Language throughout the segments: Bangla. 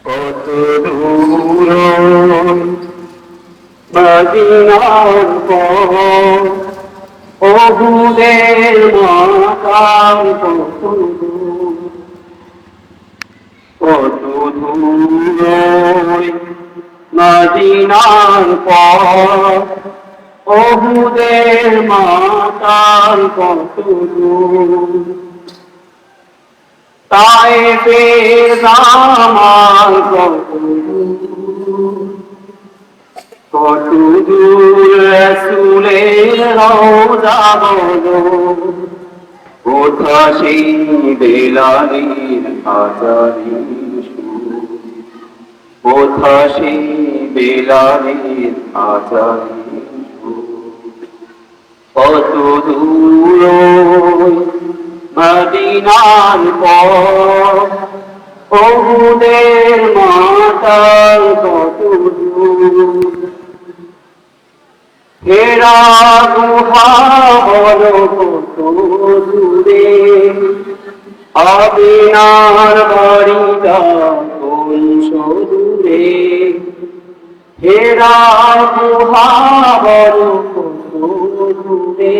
কত দূর মদিনার পথ, ওহুদের মাকাম কত দূর, কত দূর মদিনার পথ, ওহুদের মাকাম কত দূর। তায়েফে জামাল কত দূর, কত দূর রাসূলের রওজা বলো, কোথা সেই বেলালের আজানের সুর, কোথা সেই বেলালের আজানের সুর। কত দূর মদিনার পথ, ওহুদের মাথার কত দূর। হেরা গুহা বলো কত দূরে, আমিনার বাড়িটা কোন দূরে। হেরা গুহা বলো কত দূরে,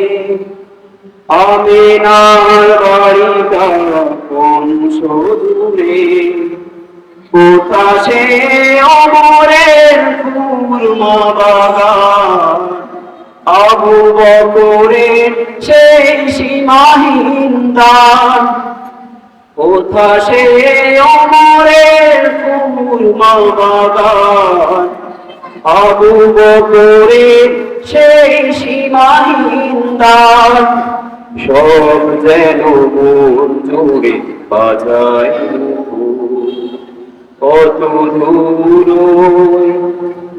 আমিনার বাড়িটা কোন দূরে। কোথা সে ওমরের খুরমা বাগান, আবু বকরের সেই সীমাহীন দান। কোথা সে ওমরের খুরমা বাগান, আবু বকরের সেই সীমাহীন দান। সব যেন মন জুড়ে বাজায়, কত দূর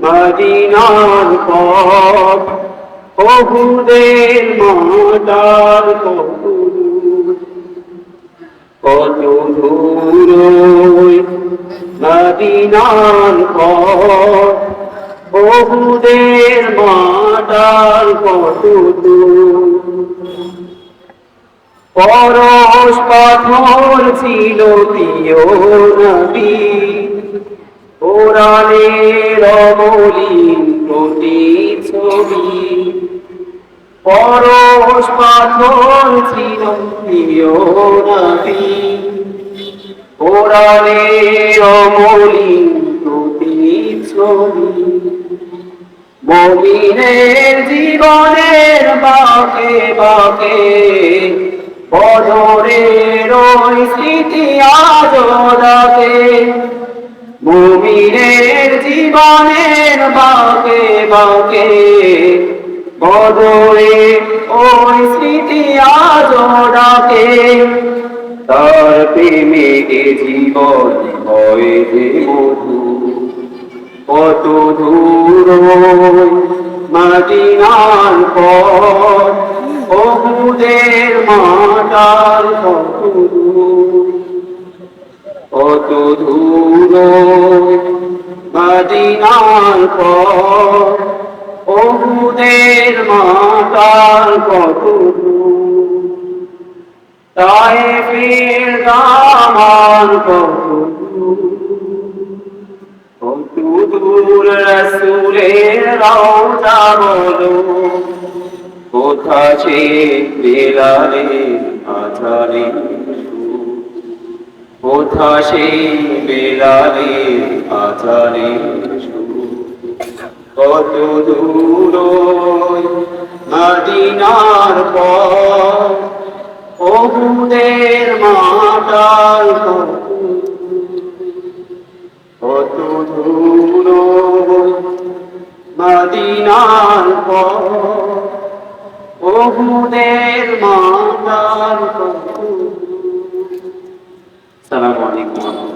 মদিনার পথ, ওহুদের মাথার কত দূর। কত দূর মদিনার পথ, ওহুদের মাথার কত দূর। পরশ পাথর ছিল প্রিয় নবী, কোরআনের অমলিন প্রতিচ্ছবি। পরশ পাথর ছিল প্রিয় নবী, কোরআনের অমলিন প্রতিচ্ছবি। মুমিনের জীবনের বাঁকে বাঁকে বদরের ওই স্মৃতি আজো ডাকে। মুমিনের জীবনের বাঁকে বাঁকে বদরের ওই স্মৃতি আজো ডাকে। তার প্রেমে জীবন হয় যে মধু, কত দূর মদিনার পথ, ওহুদের মাথার কত দূর। কত দূর মদিনার পথ, ওহুদের মাথার কত দূর। তায়েফের দামান কত দূর, কত দূর রাসূলের রওজা বলো, কোথা সে বেলালের আজানের সুর, কোথা সে বেলালের আজানের সুর। কত দূর মদিনার পথ, ওহুদের মাথার কত দূর মদিনার পথ, ওহুদের মাথার কত দূর। আসসালামু আলাইকুম।